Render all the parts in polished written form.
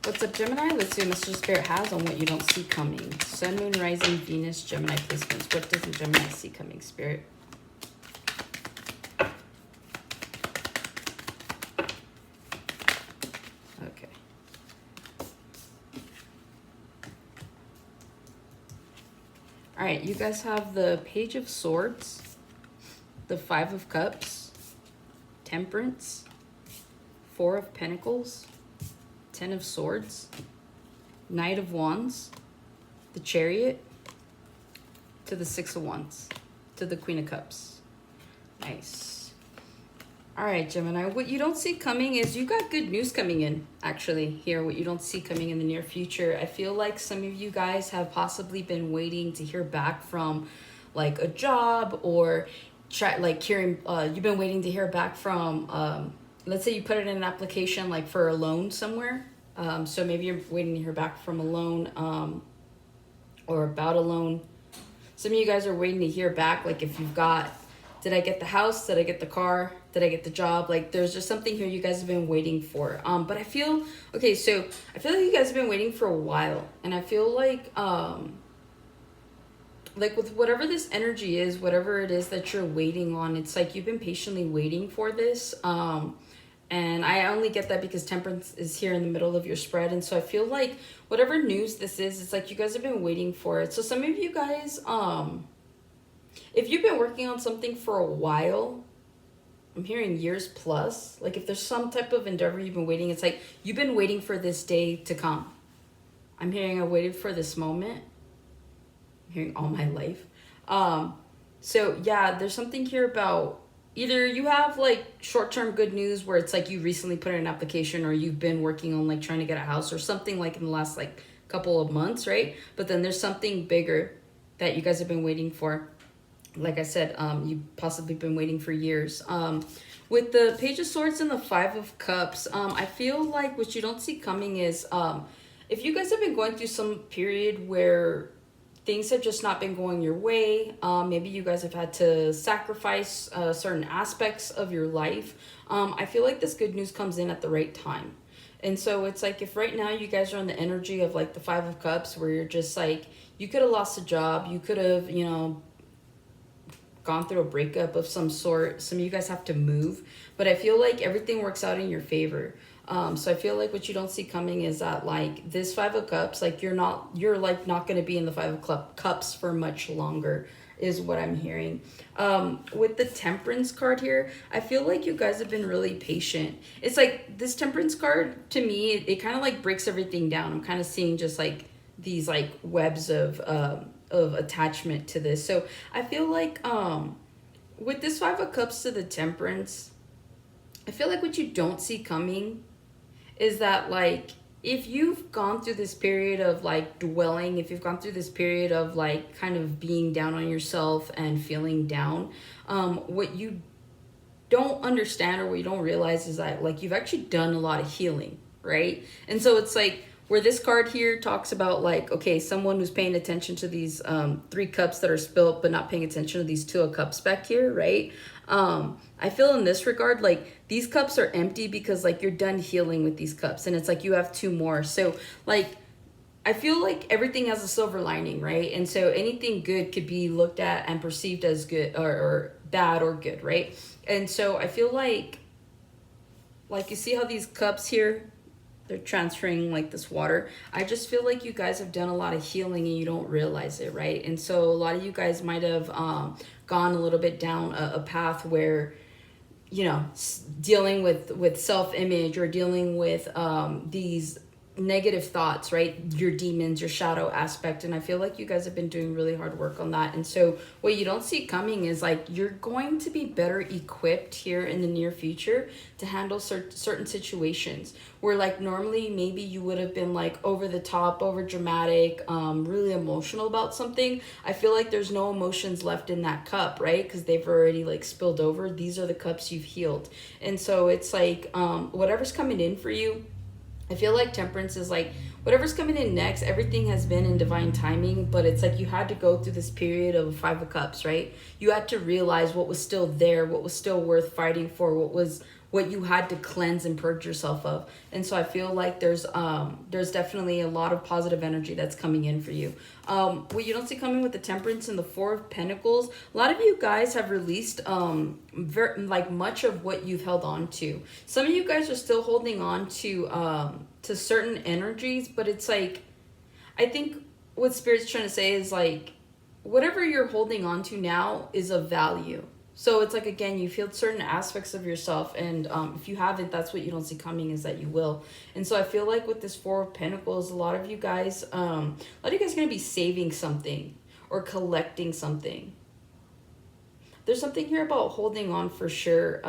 What's up, Gemini? Let's see what Mr. Spirit has on what you don't see coming. Sun, Moon, Rising, Venus, Gemini placements. What doesn't Gemini see coming, Spirit? Okay. All right, you guys have the Page of Swords, the Five of Cups, Temperance, Four of Pentacles, Ten of Swords, Knight of Wands, the Chariot, to the Six of Wands, to the Queen of Cups. Nice. All right, Gemini, what you don't see coming is you got good news coming in, actually, here. What you don't see coming in the near future. I feel like some of you guys have possibly been waiting to hear back from, like, a job, or you've been waiting to hear back from, let's say you put it in an application like for a loan somewhere. So maybe you're waiting to hear back from a loan or about a loan. Some of you guys are waiting to hear back, like if you've got, did I get the house? Did I get the car? Did I get the job? Like there's just something here you guys have been waiting for. But I feel, okay, so I feel like you guys have been waiting for a while. And I feel like with whatever this energy is, whatever it is that you're waiting on, it's like you've been patiently waiting for this. And I only get that because Temperance is here in the middle of your spread. And so I feel like whatever news this is, it's like you guys have been waiting for it. So some of you guys, if you've been working on something for a while, I'm hearing years plus. Like if there's some type of endeavor you've been waiting, it's like you've been waiting for this day to come. I'm hearing I waited for this moment. I'm hearing all my life. So yeah, there's something here about either you have like short-term good news where it's like you recently put in an application, or you've been working on like trying to get a house or something like in the last like couple of months, right? But then there's something bigger that you guys have been waiting for. Like I said, you've possibly been waiting for years. With the Page of Swords and the Five of Cups, I feel like what you don't see coming is if you guys have been going through some period where things have just not been going your way, maybe you guys have had to sacrifice certain aspects of your life, I feel like this good news comes in at the right time. And so it's like if right now you guys are in the energy of like the Five of Cups, where you're just like, you could have lost a job, you could have, you know, gone through a breakup of some sort. Some of you guys have to move, but I feel like everything works out in your favor. So I feel like what you don't see coming is that like this Five of Cups, like you're like not going to be in the Five of Cups for much longer, is what I'm hearing. With the Temperance card here, I feel like you guys have been really patient. It's like this Temperance card, to me, it kind of like breaks everything down. I'm kind of seeing just like these like webs of attachment to this. So I feel like with this Five of Cups to the Temperance, I feel like what you don't see coming is that like if you've gone through this period of like dwelling, if you've gone through this period of like kind of being down on yourself and feeling down, what you don't understand or what you don't realize is that like you've actually done a lot of healing, right? And so it's like where this card here talks about like, okay, someone who's paying attention to these three cups that are spilt, but not paying attention to these two of cups back here, right? I feel in this regard, like these cups are empty because like you're done healing with these cups, and it's like you have two more. So like I feel like everything has a silver lining, right? And so anything good could be looked at and perceived as good or bad or good, right? And so I feel like you see how these cups here, they're transferring like this water. I just feel like you guys have done a lot of healing and you don't realize it, right? And so a lot of you guys might have gone a little bit down a path where, you know, dealing with self-image or dealing with these negative thoughts, right? Your demons, your shadow aspect. And I feel like you guys have been doing really hard work on that. And so what you don't see coming is like you're going to be better equipped here in the near future to handle certain situations where like normally maybe you would have been like over the top, over dramatic, really emotional about something. I feel like there's no emotions left in that cup, right? Because they've already like spilled over. These are the cups you've healed. And so it's like whatever's coming in for you, I feel like Temperance is like whatever's coming in next, everything has been in divine timing, but it's like you had to go through this period of Five of Cups, right? You had to realize what was still there, what was still worth fighting for, what what you had to cleanse and purge yourself of. And so I feel like there's definitely a lot of positive energy that's coming in for you. What you don't see coming with the Temperance and the Four of Pentacles, a lot of you guys have released like much of what you've held on to. Some of you guys are still holding on to certain energies, but it's like, I think what Spirit's trying to say is like, whatever you're holding on to now is of value. So it's like, again, you've healed certain aspects of yourself, and if you haven't, that's what you don't see coming, is that you will. And so I feel like with this Four of Pentacles, a lot of you guys are going to be saving something or collecting something. There's something here about holding on for sure.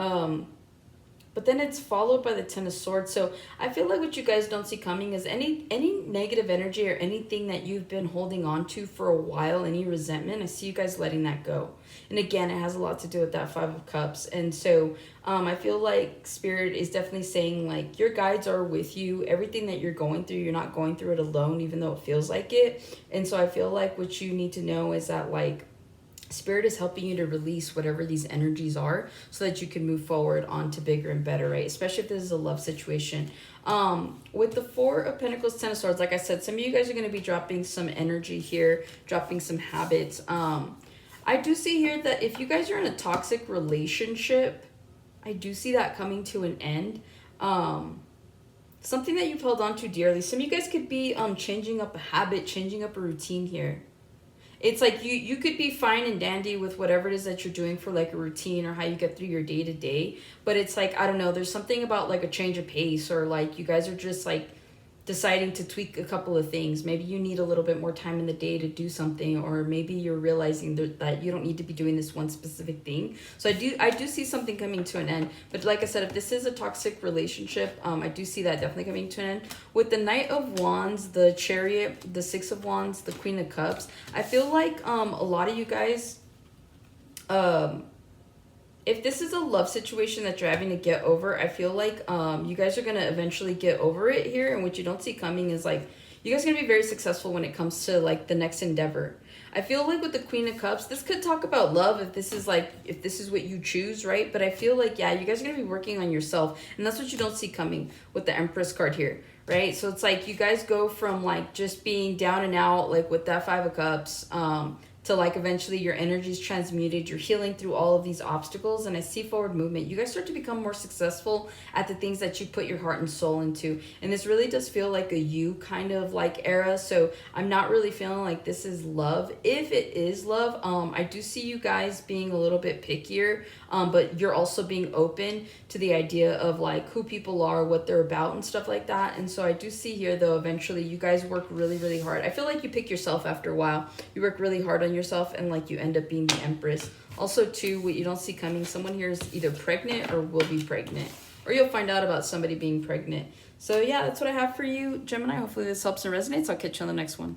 But then it's followed by the Ten of Swords. So I feel like what you guys don't see coming is any negative energy or anything that you've been holding on to for a while, any resentment. I see you guys letting that go. And again, it has a lot to do with that Five of Cups. And so I feel like Spirit is definitely saying, like, your guides are with you. Everything that you're going through, you're not going through it alone, even though it feels like it. And so I feel like what you need to know is that, like, Spirit is helping you to release whatever these energies are so that you can move forward on to bigger and better, right? Especially if this is a love situation. With the Four of Pentacles, Ten of Swords, like I said, some of you guys are going to be dropping some energy here, dropping some habits. I do see here that if you guys are in a toxic relationship, I do see that coming to an end. Something that you've held on to dearly. Some of you guys could be changing up a habit, changing up a routine here. It's like you could be fine and dandy with whatever it is that you're doing for like a routine or how you get through your day to day. But it's like, I don't know, there's something about like a change of pace, or like you guys are just like deciding to tweak a couple of things. Maybe you need a little bit more time in the day to do something, or maybe you're realizing that you don't need to be doing this one specific thing. So I do see something coming to an end. But like I said, if this is a toxic relationship, I do see that definitely coming to an end. With the Knight of Wands, the Chariot, the Six of Wands, the Queen of Cups, I feel like a lot of you guys, if this is a love situation that you're having to get over, I feel like you guys are going to eventually get over it here. And what you don't see coming is like, you guys are going to be very successful when it comes to like the next endeavor. I feel like with the Queen of Cups, this could talk about love if this is what you choose, right? But I feel like, yeah, you guys are going to be working on yourself. And that's what you don't see coming with the Empress card here, right? So it's like you guys go from like just being down and out, like with that Five of Cups, to like eventually your energy is transmuted, you're healing through all of these obstacles, and I see forward movement. You guys start to become more successful at the things that you put your heart and soul into, and this really does feel like a you kind of like era. So I'm not really feeling like this is love. If it is love, I do see you guys being a little bit pickier, but you're also being open to the idea of like who people are, what they're about, and stuff like that. And so I do see here though, eventually you guys work really, really hard. I feel like you pick yourself after a while. You work really hard on yourself, and like you end up being the Empress. Also too, what you don't see coming, someone here is either pregnant or will be pregnant, or you'll find out about somebody being pregnant. So yeah, that's what I have for you, Gemini. Hopefully this helps and resonates. I'll catch you on the next one.